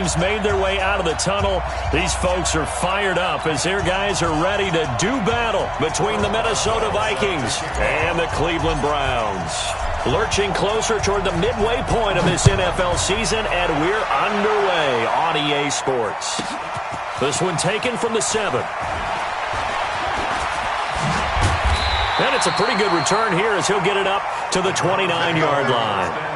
Made their way out of the tunnel. These folks are fired up as their guys are ready to do battle between the Minnesota Vikings and the Cleveland Browns. Lurching closer toward the midway point of this NFL season, and we're underway on EA Sports. This one taken from the 7. And it's a pretty good return here as he'll get it up to the 29-yard line.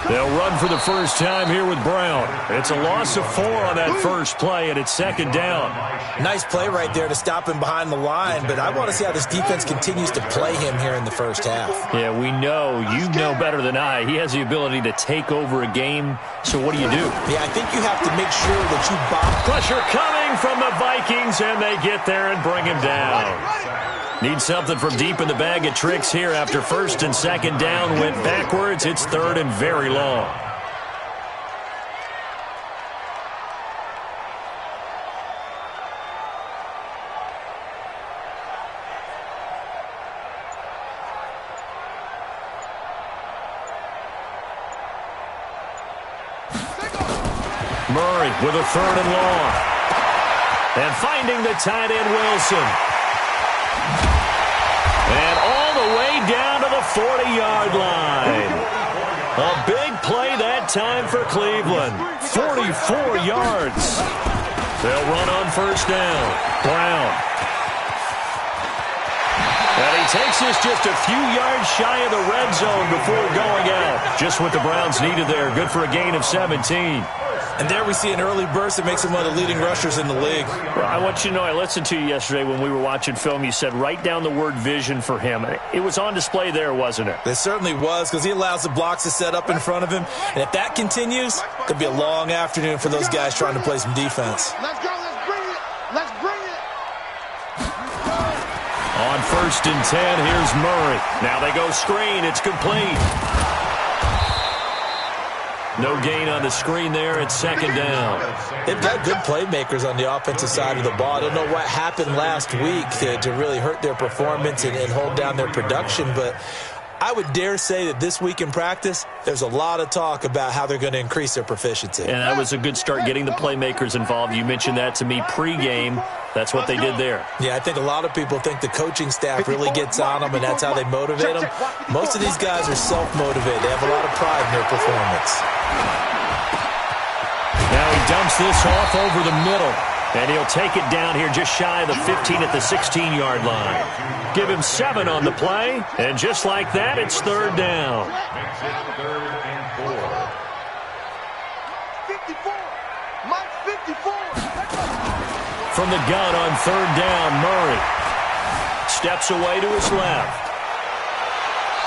They'll run for the first time here with Brown. It's a loss of 4 on that first play, and it's second down. Nice play right there to stop him behind the line, but I want to see how this defense continues to play him here in the first half. Yeah, we know. You know better than I. He has the ability to take over a game, so what do you do? Yeah, I think you have to make sure that you bomb. Pressure coming from the Vikings, and they get there and bring him down. Need something from deep in the bag of tricks here after first and second down went backwards. It's third and very long. Murray with a third and long. And finding the tight end Wilson. And all the way down to the 40-yard line. A big play that time for Cleveland. 44 yards. They'll run on first down. Brown. And he takes this just a few yards shy of the red zone before going out. Just what the Browns needed there. Good for a gain of 17. And there we see an early burst that makes him one of the leading rushers in the league. Well, I want you to know, I listened to you yesterday when we were watching film. You said write down the word vision for him. It was on display there, wasn't it? It certainly was, because he allows the blocks to set up in front of him. And if that continues, it could be a long afternoon for those guys trying to play some defense. Let's go. Let's bring it. Let's bring it. On first and 10, here's Murray. Now they go screen. It's complete. No gain on the screen there. It's second down. They've got good playmakers on the offensive side of the ball. I don't know what happened last week to really hurt their performance and hold down their production, but I would dare say that this week in practice, there's a lot of talk about how they're going to increase their proficiency. And that was a good start, getting the playmakers involved. You mentioned that to me pregame. That's what they did there. Yeah, I think a lot of people think the coaching staff really gets on them, and that's how they motivate them. Most of these guys are self-motivated. They have a lot of pride in their performance. Now he dumps this off over the middle, and he'll take it down here just shy of the 15 at the 16-yard line. Give him 7 on the play, and just like that, it's third down. 54. Mike 54. From the gun on third down, Murray steps away to his left.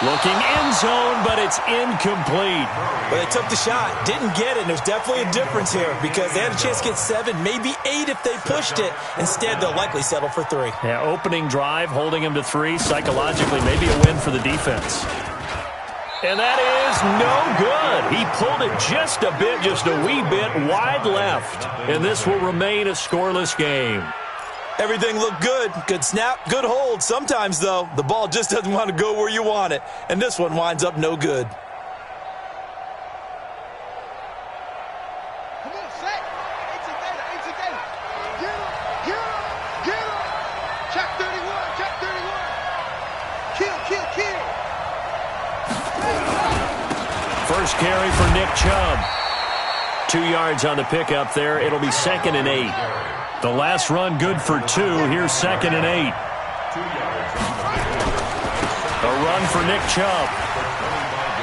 Looking end zone, but it's incomplete. Well, they took the shot, didn't get it, and there's definitely a difference here because they had a chance to get 7, maybe 8 if they pushed it. Instead, they'll likely settle for 3. Yeah, opening drive, holding him to 3. Psychologically, maybe a win for the defense. And that is no good. He pulled it just a bit, just a wee bit wide left. And this will remain a scoreless game. Everything looked good. Good snap, good hold. Sometimes, though, the ball just doesn't want to go where you want it. And this one winds up no good. Come on, set. AT Gator. Get him. Get him. Get him. Check 31. Check 31. Kill. First carry for Nick Chubb. 2 yards on the pickup there. It'll be second and 8. The last run good for 2. Here's second and 8. A run for Nick Chubb.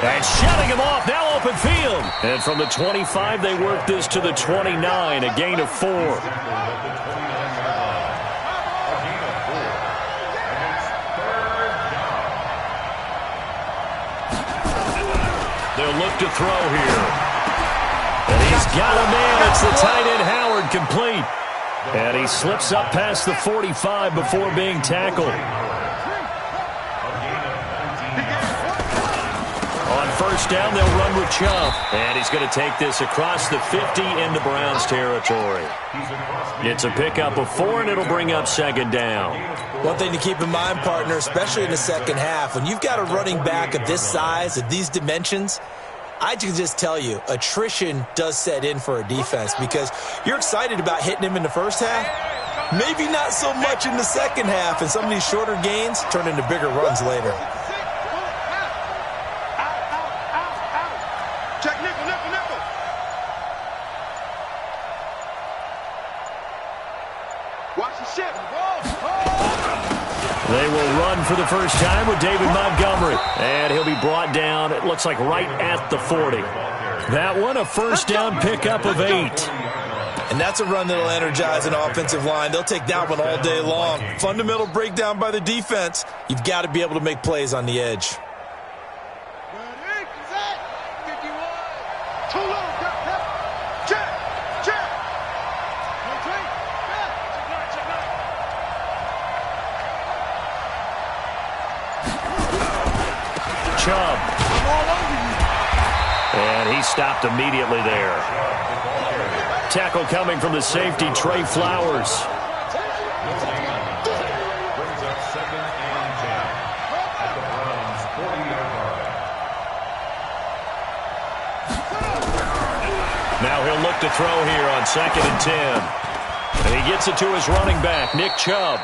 And shutting him off, now open field. And from the 25, they work this to the 29, a gain of 4. They'll look to throw here. got a man. It's the tight end Howard, complete. And he slips up past the 45 before being tackled. On first down, they'll run with Chubb. And he's going to take this across the 50 into Browns territory. It's a pickup of 4, and it'll bring up second down. One thing to keep in mind, partner, especially in the second half, when you've got a running back of this size, of these dimensions, I can just tell you, attrition does set in for a defense because you're excited about hitting him in the first half. Maybe not so much in the second half, and some of these shorter gains turn into bigger runs later. Check nickel, nickel, nickel. Watch the ship. They will run for the first time with David Montgomery. And he'll be brought down, it looks like, right at the 40. That one, a first down pickup of 8. And that's a run that'll energize an offensive line. They'll take that one all day long. Fundamental breakdown by the defense. You've got to be able to make plays on the edge. Chubb. And he stopped immediately there. Tackle coming from the safety, Trey Flowers. Now he'll look to throw here on 2nd and 10. And he gets it to his running back, Nick Chubb.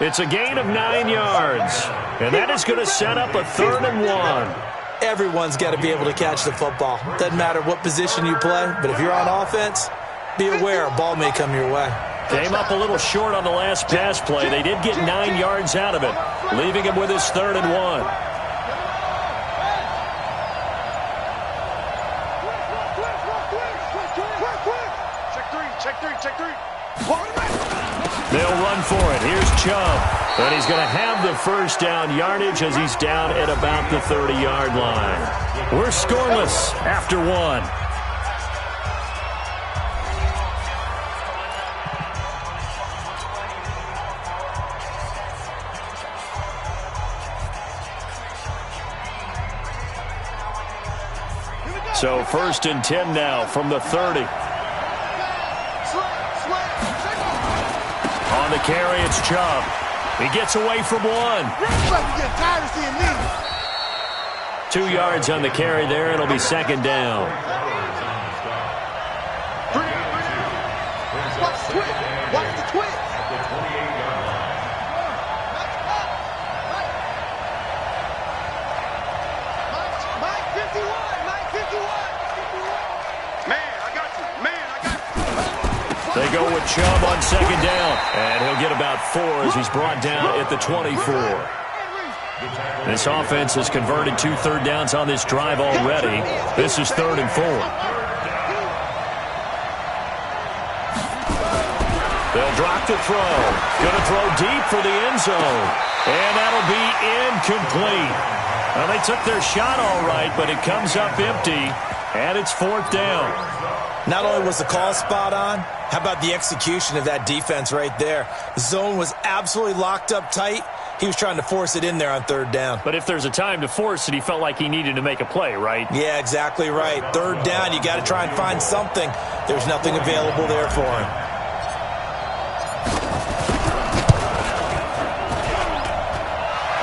It's a gain of 9 yards. And that is going to set up a 3rd and 1. Everyone's got to be able to catch the football. Doesn't matter what position you play, but if you're on offense, be aware a ball may come your way. Came up a little short on the last pass play. They did get 9 yards out of it, leaving him with his 3rd and 1. Check three. They'll run for it. Here's Chubb. And he's going to have the first down yardage as he's down at about the 30-yard line. We're scoreless after 1. So 1st and 10 now from the 30. On the carry, it's Chubb. He gets away from 1. 2 yards on the carry there. It'll be 2nd down. Watch the twist. Mike 51. Man, I got you. They go with Chubb on 2nd down. And he'll get about 4 as he's brought down at the 24. This offense has converted 2 third downs on this drive already. This is 3rd and 4. They'll drop the throw. Going to throw deep for the end zone. And that'll be incomplete. Well, they took their shot all right, but it comes up empty. And it's 4th down. Not only was the call spot on, how about the execution of that defense right there? The zone was absolutely locked up tight. He was trying to force it in there on 3rd down. But if there's a time to force it, he felt like he needed to make a play, right? Yeah, exactly right. 3rd down, you got to try and find something. There's nothing available there for him.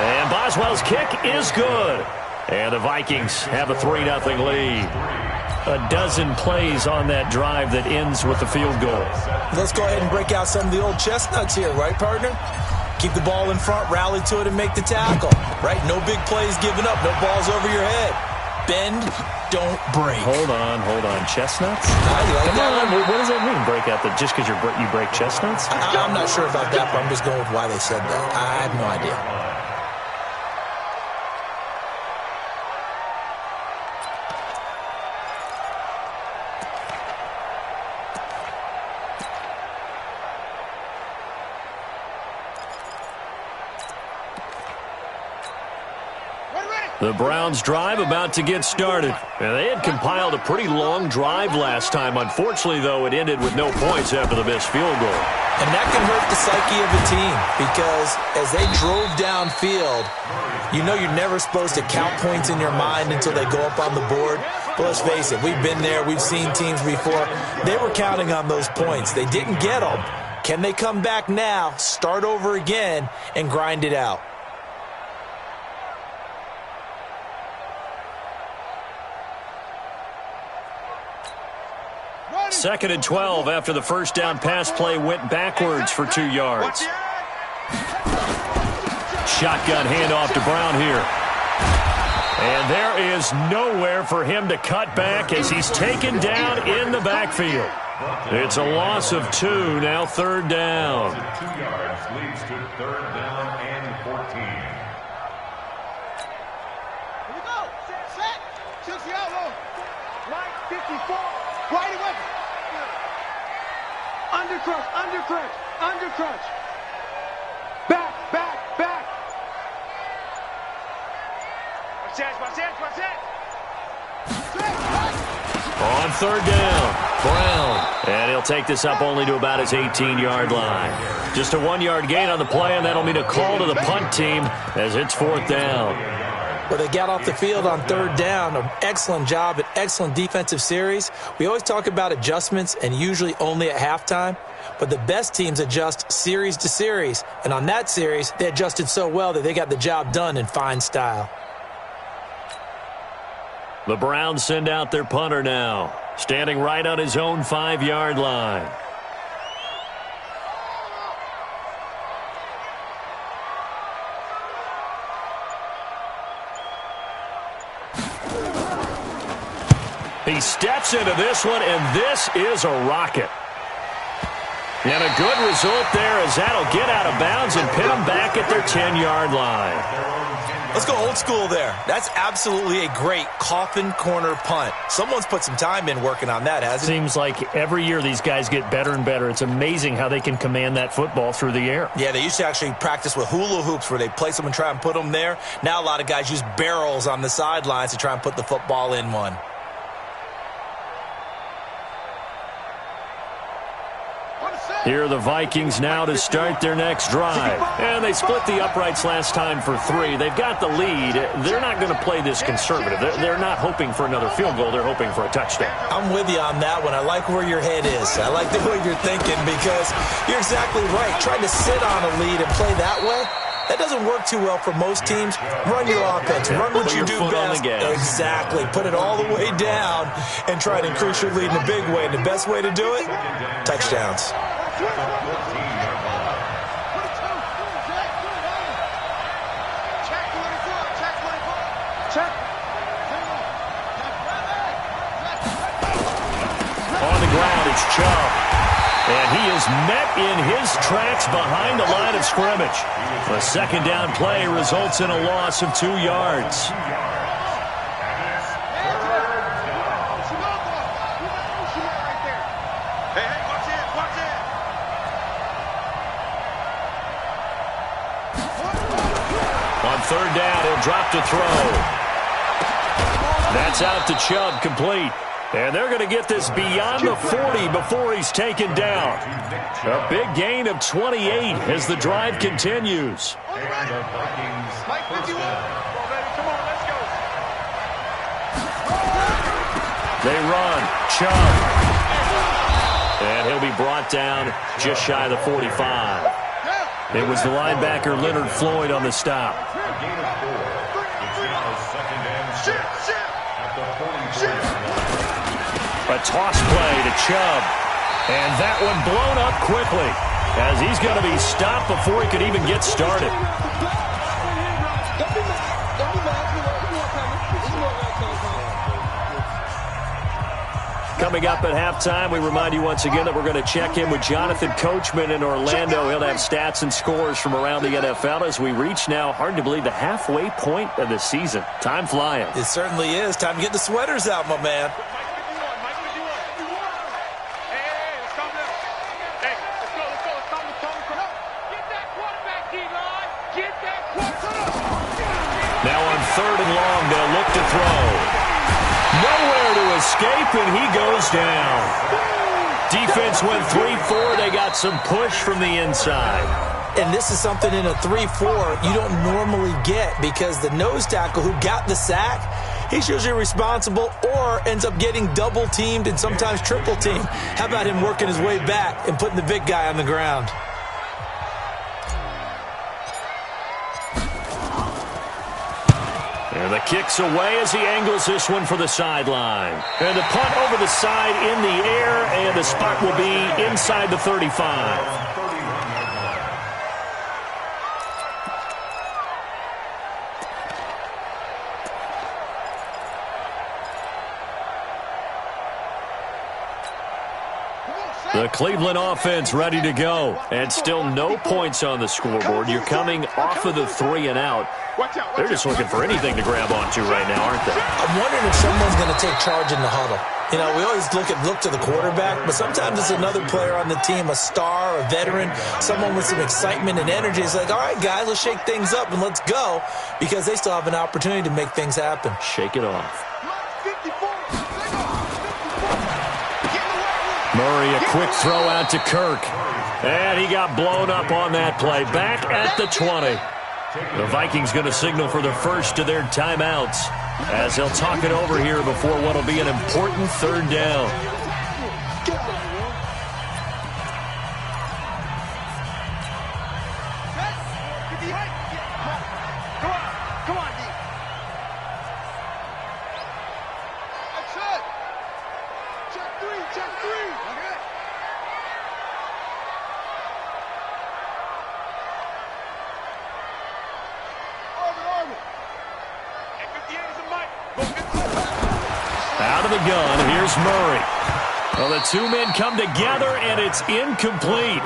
And Boswell's kick is good. And the Vikings have a 3-0 lead. A dozen plays on that drive that ends with the field goal. Let's go ahead and break out some of the old chestnuts here, right, partner? Keep the ball in front, rally to it, and make the tackle, right? No big plays given up, no balls over your head. Bend, don't break. Hold on. Chestnuts? Come on. What does that mean, break out? Just because you break chestnuts? I'm not sure about that, but I'm just going with why they said that. I have no idea. Ready. The Browns drive about to get started. Now, they had compiled a pretty long drive last time. Unfortunately, though, it ended with no points after the missed field goal. And that can hurt the psyche of a team because as they drove downfield, you know you're never supposed to count points in your mind until they go up on the board. But let's face it, we've been there. We've seen teams before. They were counting on those points. They didn't get them. Can they come back now, start over again, and grind it out? Second and 12 after the first down pass play went backwards for 2 yards. Shotgun handoff to Brown here. And there is nowhere for him to cut back as he's taken down in the backfield. It's a loss of 2, now third down. 2 yards leads to third down and 14. Here we go. Set. Took the outlaw. Right 54. Right away. Undercrunch, undercrunch, undercrunch. Back, back, back. Watch that. On third down, Brown. And he'll take this up only to about his 18-yard line. Just a 1-yard gain on the play, and that'll mean a call to the punt team as it's fourth down. Well, they got off the field on third down. An excellent job, an excellent defensive series. We always talk about adjustments and usually only at halftime. But the best teams adjust series to series. And on that series, they adjusted so well that they got the job done in fine style. The Browns send out their punter now, standing right on his own 5-yard line. He steps into this one, and this is a rocket. And a good result there as that'll get out of bounds and pin them back at their 10-yard line. Let's go old school there. That's absolutely a great coffin corner punt. Someone's put some time in working on that, hasn't it? Seems like every year these guys get better and better. It's amazing how they can command that football through the air. Yeah, they used to actually practice with hula hoops where they place them and try and put them there. Now a lot of guys use barrels on the sidelines to try and put the football in one. Here are the Vikings now to start their next drive. And they split the uprights last time for 3. They've got the lead. They're not going to play this conservative. They're not hoping for another field goal. They're hoping for a touchdown. I'm with you on that one. I like where your head is. I like the way you're thinking because you're exactly right. Trying to sit on a lead and play that way, that doesn't work too well for most teams. Run your offense. Run what you do best. Exactly. Put it all the way down and try to increase your lead in a big way. And the best way to do it, touchdowns. At the 14-yard line. On the ground, it's Chubb. And he is met in his tracks behind the line of scrimmage. A second down play results in a loss of 2 yards. On third down, he'll drop to throw. That's out to Chubb, complete. And they're going to get this beyond the 40 before he's taken down. A big gain of 28 as the drive continues. They run. Chubb. And he'll be brought down just shy of the 45. It was the linebacker Leonard Floyd on the stop. A toss play to Chubb. And that one blown up quickly as he's going to be stopped before he could even get started. Coming up at halftime, we remind you once again that we're going to check in with Jonathan Coachman in Orlando. He'll have stats and scores from around the NFL as we reach now, hard to believe, the halfway point of the season. Time flying. It certainly is. Time to get the sweaters out, my man. 3rd and long. They'll look to throw. Nowhere to escape, and he goes down. Defense went 3-4. They got some push from the inside. And this is something in a 3-4 you don't normally get because the nose tackle who got the sack, he's usually responsible or ends up getting double-teamed and sometimes triple-teamed. How about him working his way back and putting the big guy on the ground? And the kick's away as he angles this one for the sideline. And the punt over the side in the air, and the spot will be inside the 35. The Cleveland offense ready to go. And still no points on the scoreboard. You're coming off of the 3 and out. They're just looking for anything to grab onto right now, aren't they? I'm wondering if someone's going to take charge in the huddle. You know, we always look to the quarterback, but sometimes it's another player on the team, a star, a veteran, someone with some excitement and energy. It's like, all right, guys, let's shake things up and let's go because they still have an opportunity to make things happen. Shake it off. Murray, a quick throw out to Kirk. And he got blown up on that play. Back at the 20. The Vikings going to signal for the first of their timeouts as they'll talk it over here before what will be an important 3rd down. Out of the gun, here's Murray. Well, the two men come together, and it's incomplete.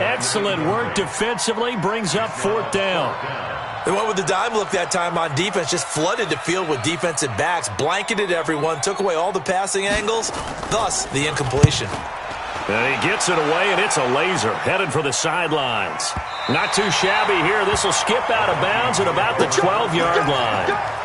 Excellent work defensively, brings up 4th down. They went with the dime look that time on defense, just flooded the field with defensive backs, blanketed everyone, took away all the passing angles, thus the incompletion. And he gets it away, and it's a laser, headed for the sidelines. Not too shabby here. This will skip out of bounds at about the 12-yard line.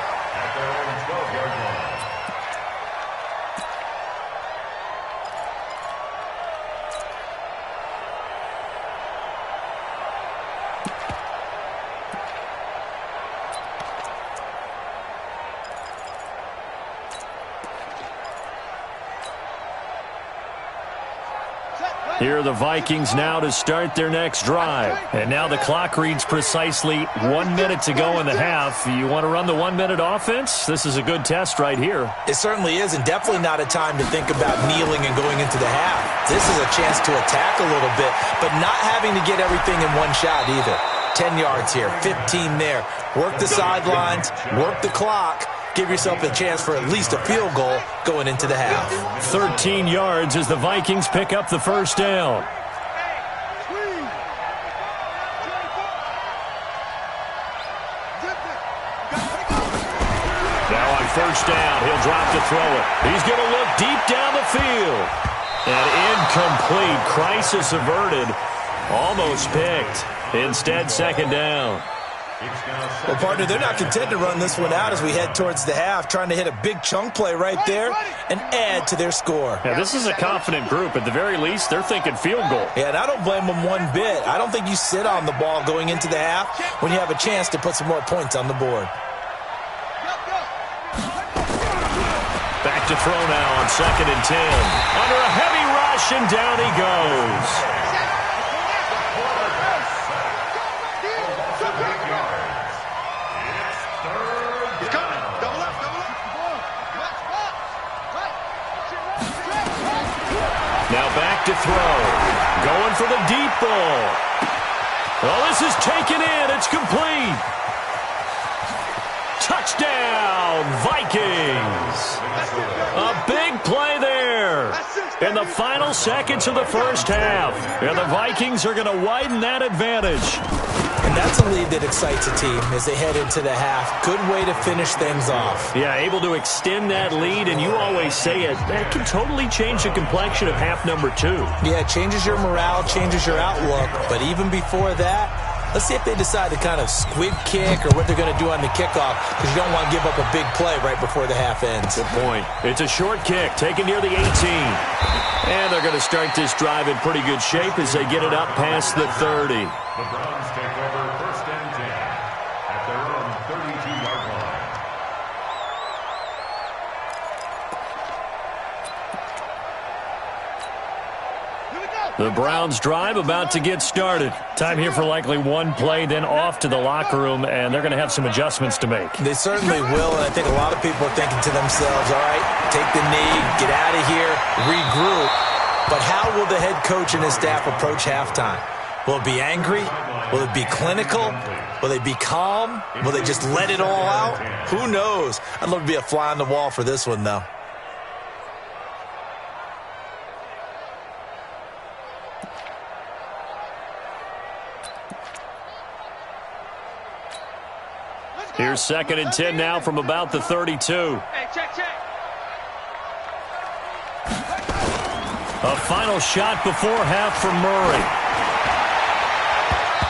Here are the Vikings now to start their next drive. And now the clock reads precisely 1 minute to go in the half. You want to run the 1-minute offense? This is a good test right here. It certainly is, and definitely not a time to think about kneeling and going into the half. This is a chance to attack a little bit, but not having to get everything in one shot either. 10 yards here, 15 there. Work the sidelines, work the clock. Give yourself a chance for at least a field goal going into the half. 13 yards as the Vikings pick up the 1st down. Now on 1st down, he'll drop to throw it. He's going to look deep down the field. And incomplete. Crisis averted. Almost picked. Instead, 2nd down. Well, partner, they're not content to run this one out as we head towards the half, trying to hit a big chunk play right there and add to their score. Yeah, this is a confident group. At the very least, they're thinking field goal. Yeah, and I don't blame them one bit. I don't think you sit on the ball going into the half when you have a chance to put some more points on the board. Back to throw now on 2nd and 10. Under a heavy rush, and down he goes. Now back to throw. Going for the deep ball. Well, this is taken in. It's complete. Touchdown, Vikings. A big play there in the final seconds of the 1st half. And the Vikings are going to widen that advantage. And that's a lead that excites a team as they head into the half. Good way to finish things off. Yeah, able to extend that lead, and you always say it, that can totally change the complexion of half number 2. Yeah, it changes your morale, changes your outlook, but even before that, Let's see if they decide to kind of squib kick or what they're going to do on the kickoff, because you don't want to give up a big play right before the half ends. Good point. It's a short kick taken near the 18. And they're going to start this drive in pretty good shape as they get it up past the 30. The Browns take over 1st and 10 at their own 32-yard line. The Browns drive about to get started. Time here for likely one play, then off to the locker room, and they're going to have some adjustments to make. They certainly will, and I think a lot of people are thinking to themselves, all right, take the knee, get out of here, regroup. But how will the head coach and his staff approach halftime? Will it be angry? Will it be clinical? Will they be calm? Will they just let it all out? Who knows? I'd love to be a fly on the wall for this one, though. Here's 2nd and 10 now from about the 32. Hey, check. A final shot before half from Murray.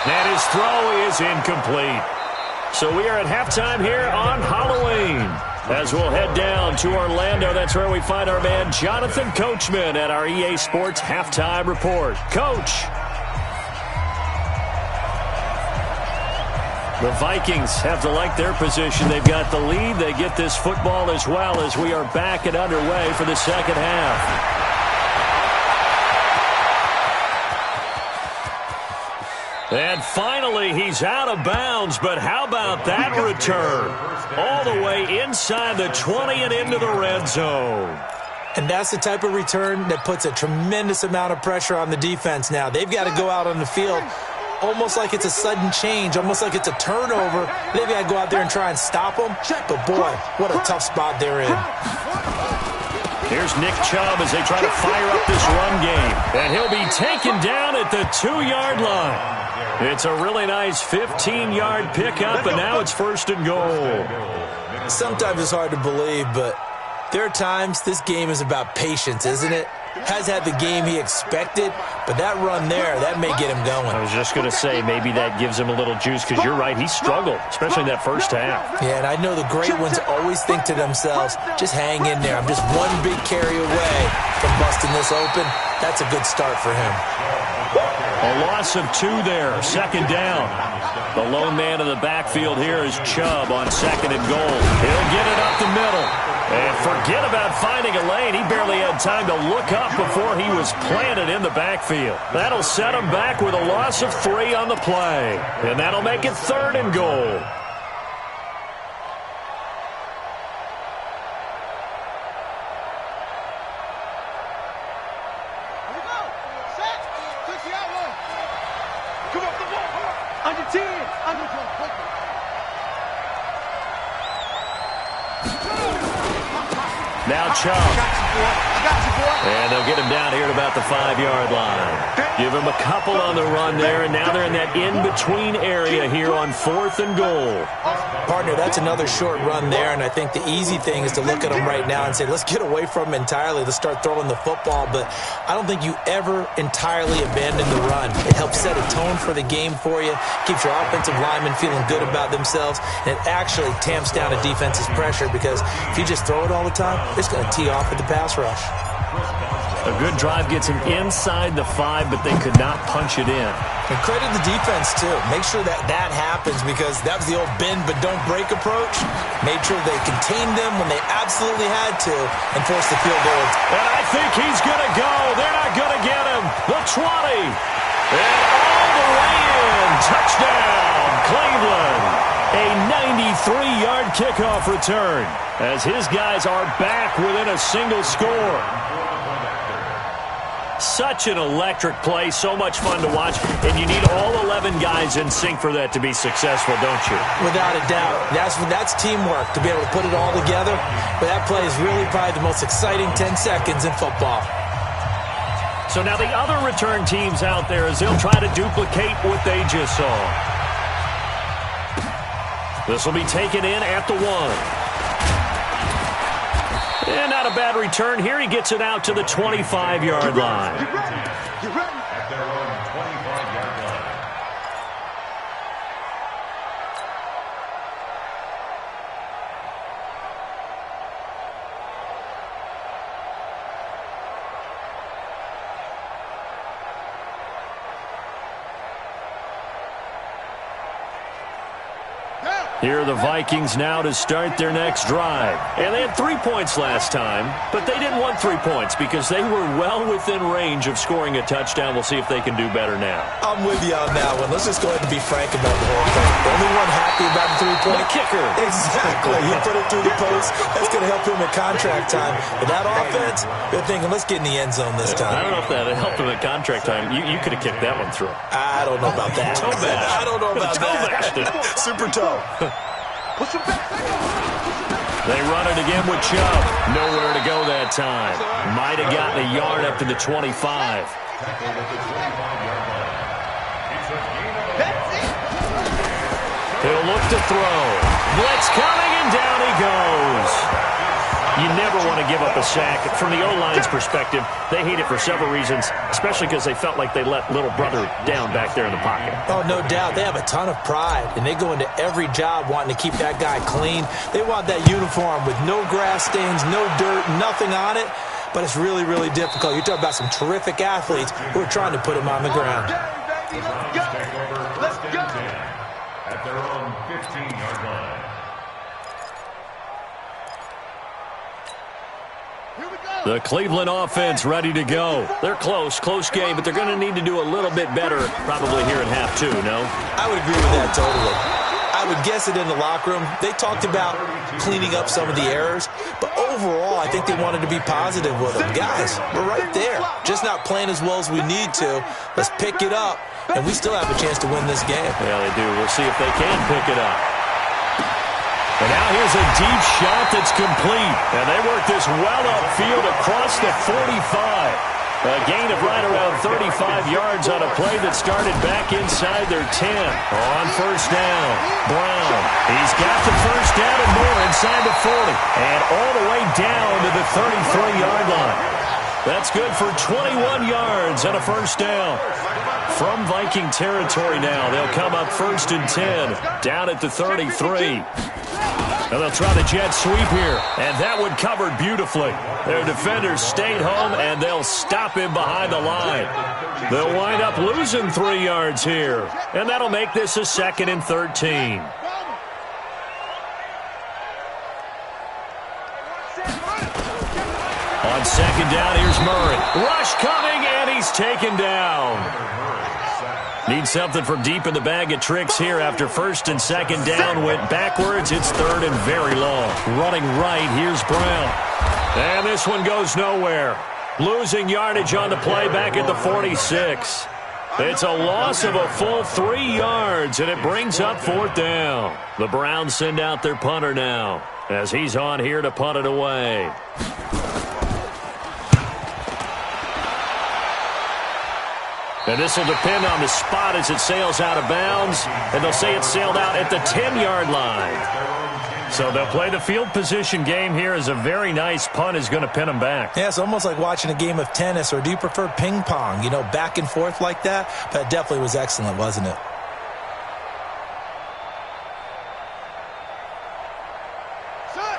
And his throw is incomplete. So we are at halftime here on Halloween. As we'll head down to Orlando, that's where we find our man Jonathan Coachman at our EA Sports Halftime Report. Coach. The Vikings have to like their position. They've got the lead. They get this football as well as we are back and underway for the second half. And finally, he's out of bounds, but how about that return? All the way inside the 20 and into the red zone. And that's the type of return that puts a tremendous amount of pressure on the defense now. They've got to go out on the field almost like it's a sudden change, almost like it's a turnover. They've got to go out there and try and stop them. But, boy, what a tough spot they're in. Here's Nick Chubb as they try to fire up this run game. And he'll be taken down at the 2-yard line. It's a really nice 15-yard pickup, and now it's 1st and goal. Sometimes it's hard to believe, but there are times this game is about patience, isn't it? Has had the game he expected, but that run there, that may get him going. I was just going to say, maybe that gives him a little juice, because you're right, he struggled, especially in that first half. Yeah, and I know the great ones always think to themselves, just hang in there. I'm just one big carry away from busting this open. That's a good start for him. A loss of 2 there, 2nd down. The lone man in the backfield here is Chubb on 2nd and goal. He'll get it up the middle. And forget about finding a lane. He barely had time to look up before he was planted in the backfield. That'll set him back with a loss of 3 on the play. And that'll make it 3rd and goal. Now Chubb. And they'll get him down here at about the 5-yard line. Give him a couple on the run there, and now they're in that in-between area here on 4th and goal. Partner, that's another short run there, and I think the easy thing is to look at him right now and say, let's get away from him entirely. Let's start throwing the football, but I don't think you ever entirely abandon the run. It helps set a tone for the game for you, keeps your offensive linemen feeling good about themselves, and it actually tamps down a defense's pressure, because if you just throw it all the time, it's going to tee off with the pass rush. A good drive gets him inside the 5, but they could not punch it in. And credit the defense, too. Make sure that that happens, because that was the old bend but don't break approach. Made sure they contained them when they absolutely had to and forced the field goal. And I think he's going to go. They're not going to get him. The 20. And all the way in. Touchdown, Cleveland. A 93-yard kickoff return as his guys are back within a single score. Such an electric play, so much fun to watch, and you need all 11 guys in sync for that to be successful, don't you? Without a doubt. That's teamwork, to be able to put it all together. But that play is really probably the most exciting 10 seconds in football. So now the other return teams out there, as they'll try to duplicate what they just saw. This will be taken in at the 1. And not a bad return here. He gets it out to the 25-yard line. At their own 25-yard line. Here are the Vikings now to start their next drive. And they had 3 points last time, but they didn't want 3 points because they were well within range of scoring a touchdown. We'll see if they can do better now. I'm with you on that one. Let's just go ahead and be frank about the whole thing. The only one happy about the 3 point. The kicker. Exactly. He put it through the post. That's going to help him at contract time. But that offense, they're thinking, let's get in the end zone this time. I don't know if that helped him at contract time. You could have kicked that one through. I don't know about that. Toe bash. I don't know about that. Super toe. They run it again with Chubb. Nowhere to go that time. Might have gotten a yard up to the 25. He'll look to throw. Blitz coming, and down he goes. You never want to give up a sack. From the O-line's perspective, they hate it for several reasons, especially because they felt like they let little brother down back there in the pocket. Oh, no doubt. They have a ton of pride, and they go into every job wanting to keep that guy clean. They want that uniform with no grass stains, no dirt, nothing on it, but it's really, really difficult. You're talking about some terrific athletes who are trying to put him on the ground. Let's go. At their own 15-yard line. The Cleveland offense ready to go. They're close game, but they're going to need to do a little bit better probably here in half two, no? I would agree with that totally. I would guess it in the locker room. They talked about cleaning up some of the errors, but overall, I think they wanted to be positive with them. Guys, we're right there. Just not playing as well as we need to. Let's pick it up, and we still have a chance to win this game. Yeah, they do. We'll see if they can pick it up. And now here's a deep shot that's complete. And they work this well upfield across the 45. A gain of right around 35 yards on a play that started back inside their 10. On first down, Brown. He's got the first down and more inside the 40. And all the way down to the 33-yard line. That's good for 21 yards and a first down. From Viking territory now, they'll come up first and 10, down at the 33. And they'll try the jet sweep here, and that one covered beautifully. Their defenders stayed home, and they'll stop him behind the line. They'll wind up losing 3 yards here, and that'll make this a 2nd and 13. On second down, here's Murray. Rush coming, and he's taken down. Need something from deep in the bag of tricks here after first and second down. Went backwards. It's third and very long. Running right, here's Brown. And this one goes nowhere. Losing yardage on the play back at the 46. It's a loss of a full 3 yards, and it brings up fourth down. The Browns send out their punter now, as he's on here to punt it away. And this will depend on the spot as it sails out of bounds. And they'll say it sailed out at the 10-yard line. So they'll play the field position game here as a very nice punt is going to pin them back. Yeah, it's almost like watching a game of tennis, or do you prefer ping pong? You know, back and forth like that? That definitely was excellent, wasn't it?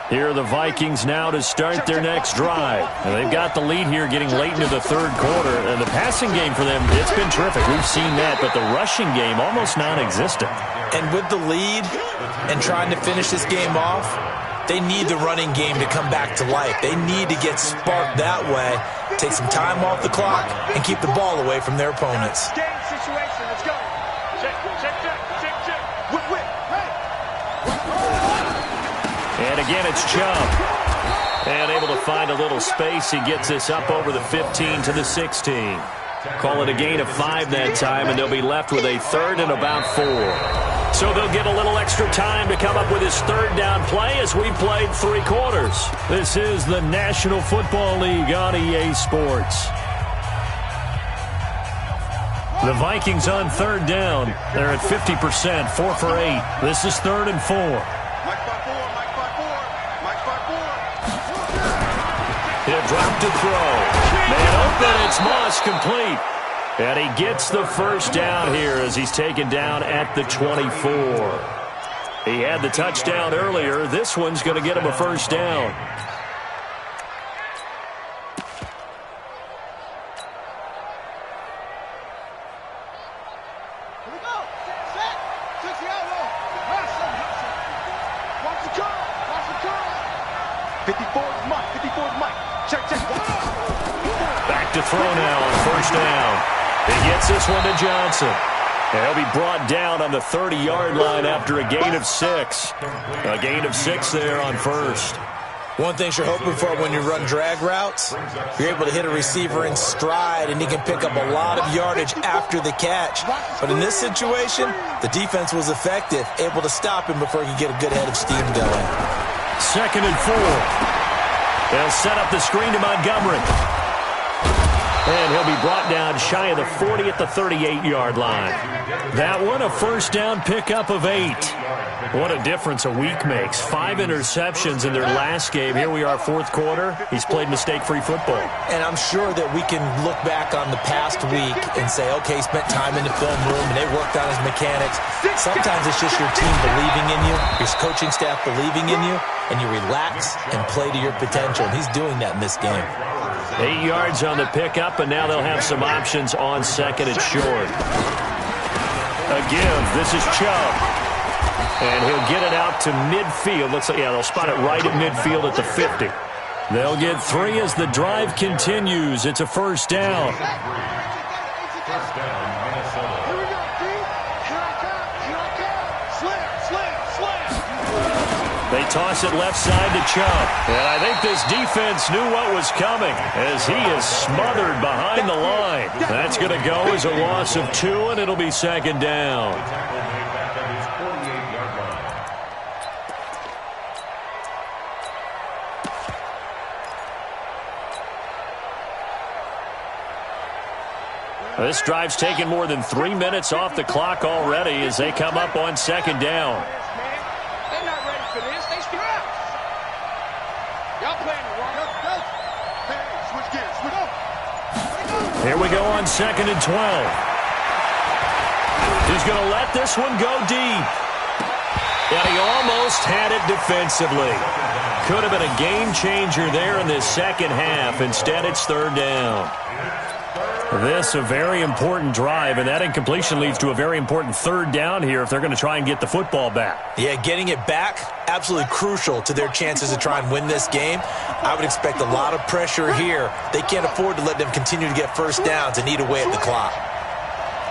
Here are the Vikings now to start their next drive. And they've got the lead here getting late into the third quarter. And the passing game for them, it's been terrific. We've seen that, but the rushing game almost non-existent. And with the lead and trying to finish this game off, they need the running game to come back to life. They need to get sparked that way, take some time off the clock, and keep the ball away from their opponents. Game situation. Let's go. Check. Whip. Hey. And again, it's Chubb. And able to find a little space. He gets this up over the 15 to the 16. Call it a gain of 5 that time, and they'll be left with a 3rd and about 4. So they'll get a little extra time to come up with his third down play as we played 3 quarters. This is the National Football League on EA Sports. The Vikings on third down. They're at 50%, 4 for 8. This is 3rd and 4. He'll drop to throw. Man open, it's Moss complete. And he gets the first down here as he's taken down at the 24. He had the touchdown earlier. This one's going to get him a first down. to throw now on first down. He gets this one to Johnson. And he'll be brought down on the 30-yard line after a gain of 6. A gain of 6 there on first. One thing you're hoping for when you run drag routes, you're able to hit a receiver in stride, and he can pick up a lot of yardage after the catch. But in this situation, the defense was effective, able to stop him before he could get a good head of steam going. 2nd and 4. They'll set up the screen to Montgomery. And he'll be brought down shy of the 40 at the 38-yard line. That one, a first down pickup of 8. What a difference a week makes. 5 interceptions in their last game. Here we are, 4th quarter. He's played mistake-free football. And I'm sure that we can look back on the past week and say, okay, he spent time in the film room and they worked on his mechanics. Sometimes it's just your team believing in you, your coaching staff believing in you, and you relax and play to your potential. And he's doing that in this game. 8 yards on the pickup, and now they'll have some options on 2nd and short. A give. This is Chubb. And he'll get it out to midfield. Looks like, yeah, they'll spot it right at midfield at the 50. They'll get 3 as the drive continues. It's a first down. First down, Minnesota. Here we go, dude. Here I come. Here I come. Slam. They toss it left side to Chubb. And I think this defense knew what was coming as he is smothered behind the line. That's going to go as a loss of 2, and it'll be 2nd down. This drive's taken more than 3 minutes off the clock already as they come up on 2nd down. They're not ready for this. They strapped. Y'all playing the wrong. Go. Hey, switch gears. Switch up. Here we go on 2nd and 12. He's going to let this one go deep. And he almost had it defensively. Could have been a game changer there in this second half. Instead, it's 3rd down. This a very important drive, and that incompletion leads to a very important 3rd down here if they're going to try and get the football back. Yeah, getting it back, absolutely crucial to their chances to try and win this game. I would expect a lot of pressure here. They can't afford to let them continue to get first downs and eat away at the clock.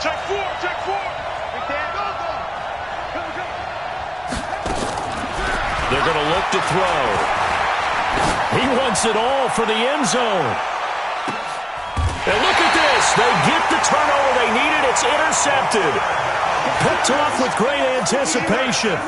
Check 4. They're going to look to throw. He wants it all for the end zone. And look at this. They get the turnover they needed. It's intercepted. Picked off with great anticipation.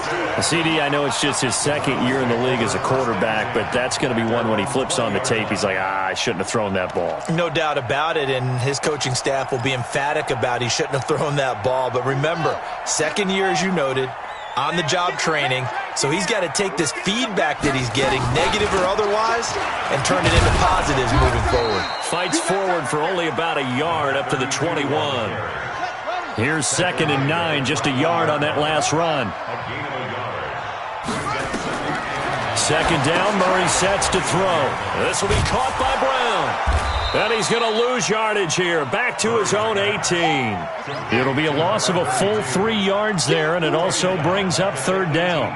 CD, I know it's just his 2nd year in the league as a quarterback, but that's going to be one when he flips on the tape. He's like, I shouldn't have thrown that ball. No doubt about it, and his coaching staff will be emphatic about he shouldn't have thrown that ball. But remember, 2nd year, as you noted, on-the-job training, so he's got to take this feedback that he's getting, negative or otherwise, and turn it into positives moving forward. Fights forward for only about a yard up to the 21. Here's 2nd and 9, just a yard on that last run. 2nd down, Murray sets to throw. This will be caught by Brown. And he's going to lose yardage here, back to his own 18. It'll be a loss of a full 3 yards there, and it also brings up 3rd down.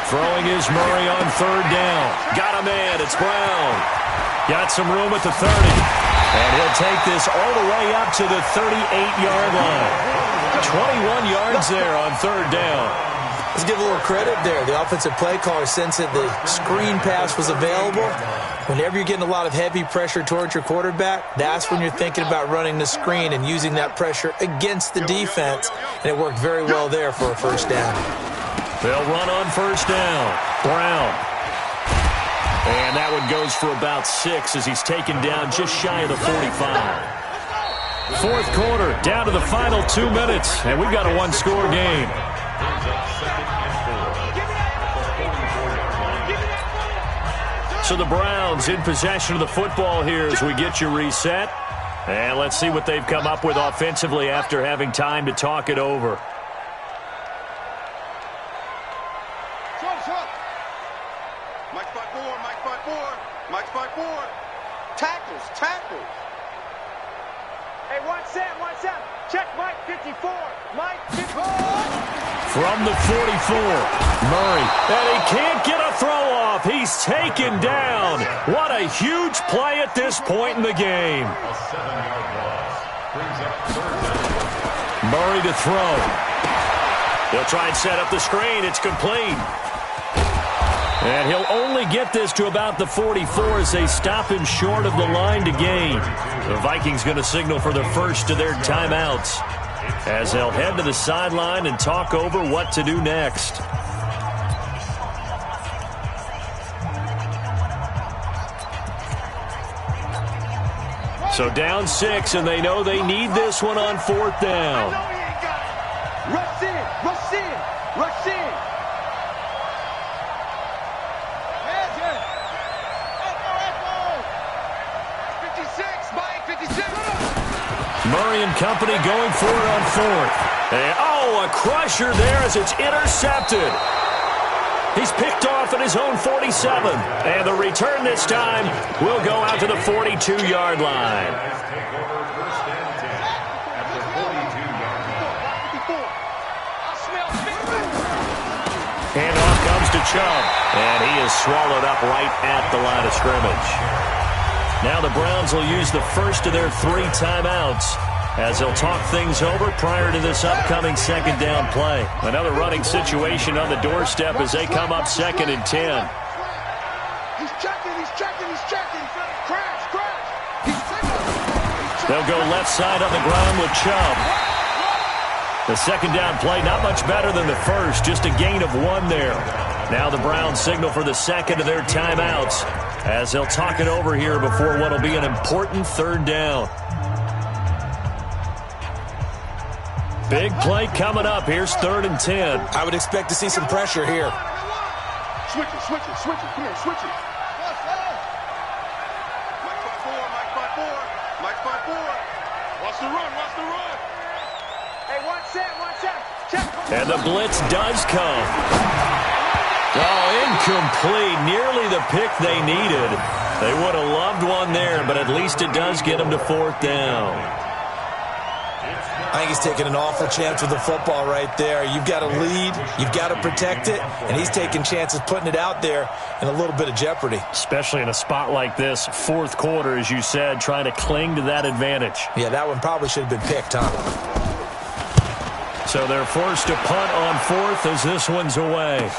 Throwing is Murray on 3rd down. Got a man, it's Brown. Got some room at the 30. And he'll take this all the way up to the 38-yard line. 21 yards there on 3rd down. Let's give a little credit there. The offensive play caller sensed that the screen pass was available. Whenever you're getting a lot of heavy pressure towards your quarterback, that's when you're thinking about running the screen and using that pressure against the defense. And it worked very well there for a first down. They'll run on first down. Brown. And that one goes for about 6 as he's taken down just shy of the 45. 4th quarter, down to the final 2 minutes, and we've got a one-score game. So the Browns in possession of the football here as we get you reset. And let's see what they've come up with offensively after having time to talk it over. Mike spot 4. Tackles. Hey, 1-7. Check, Mike. 54. Mike, 54. From the 44, Murray, and he can't get a throw off. He's taken down. What a huge play at this point in the game. A 7-yard loss. Brings up third down. Murray to throw. He'll try and set up the screen. It's complete. And he'll only get this to about the 44 as they stop him short of the line to gain. The Vikings going to signal for the first of their timeouts as they'll head to the sideline and talk over what to do next. So down 6, and they know they need this one on 4th down. Rush in, rush in, rush in. Murray and company going for it on 4th. And, a crusher there as it's intercepted. He's picked off at his own 47. And the return this time will go out to the 42-yard line. Take over first and 10 at the 42-yard line. Handoff comes to Chubb. And he is swallowed up right at the line of scrimmage. Now the Browns will use the first of their 3 timeouts as they'll talk things over prior to this upcoming second down play. Another running situation on the doorstep as they come up 2nd and 10. He's checking, he's checking, he's checking. Crash, crash. He's checking. They'll go left side on the ground with Chubb. The second down play, not much better than the first, just a gain of 1 there. Now the Browns signal for the second of their timeouts as they'll talk it over here before what will be an important 3rd down. Big play coming up. Here's 3rd and 10. I would expect to see some pressure here. Switch it, switch it, switch it. Come here, switch it. Mike 5-4. Watch the run, watch the run. Hey, watch that. Check. And the blitz does come. Incomplete. Nearly the pick they needed. They would have loved one there, but at least it does get them to 4th down. I think he's taking an awful chance with the football right there. You've got to lead, you've got to protect it, and he's taking chances putting it out there in a little bit of jeopardy. Especially in a spot like this, 4th quarter, as you said, trying to cling to that advantage. Yeah, that one probably should have been picked, huh? So they're forced to punt on 4th as this one's away.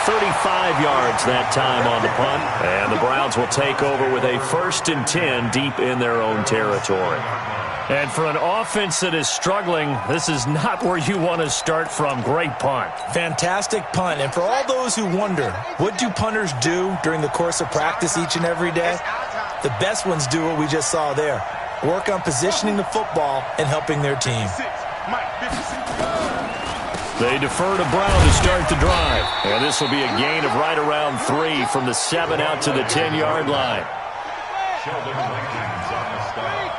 35 yards that time on the punt. And the Browns will take over with a 1st and 10 deep in their own territory. And for an offense that is struggling, this is not where you want to start from. Great punt. Fantastic punt. And for all those who wonder, what do punters do during the course of practice each and every day? The best ones do what we just saw there. Work on positioning the football and helping their team. They defer to Brown to start the drive. And this will be a gain of right around 3 from the 7 out to the 10-yard line. Sheldon Rankins on the stop.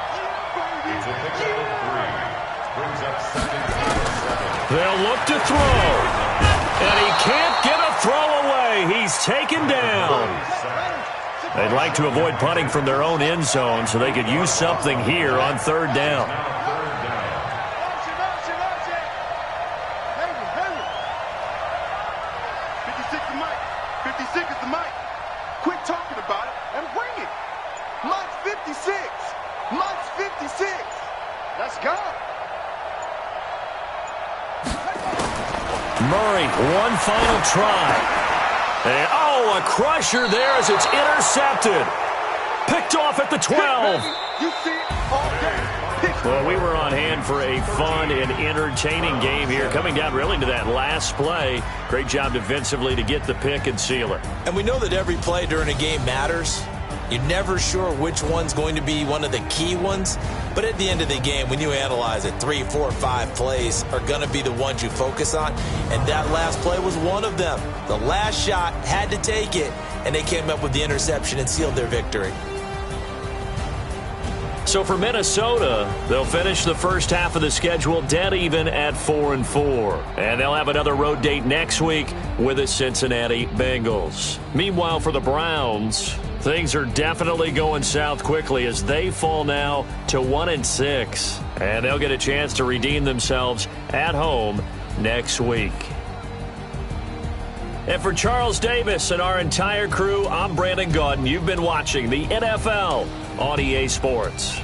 It's a pickup of 3. Brings up 2nd and 7. They'll look to throw. And he can't get a throw away. He's taken down. They'd like to avoid punting from their own end zone so they could use something here on 3rd down. 56 is the mic. Quit talking about it and bring it. Mike's 56. Mike's 56. Let's go. Murray, one final try. And, a crusher there as it's intercepted. Picked off at the 12. You see it all day. Well, we were on hand for a fun and entertaining game here, coming down really to that last play. Great job defensively to get the pick and seal it. And we know that every play during a game matters. You're never sure which one's going to be one of the key ones. But at the end of the game, when you analyze it, 3, 4, 5 plays are going to be the ones you focus on. And that last play was one of them. The last shot had to take it, and they came up with the interception and sealed their victory. So for Minnesota, they'll finish the first half of the schedule dead even at 4-4. And they'll have another road date next week with the Cincinnati Bengals. Meanwhile, for the Browns, things are definitely going south quickly as they fall now to 1-6. And they'll get a chance to redeem themselves at home next week. And for Charles Davis and our entire crew, I'm Brandon Gaudin. You've been watching the NFL on EA Sports.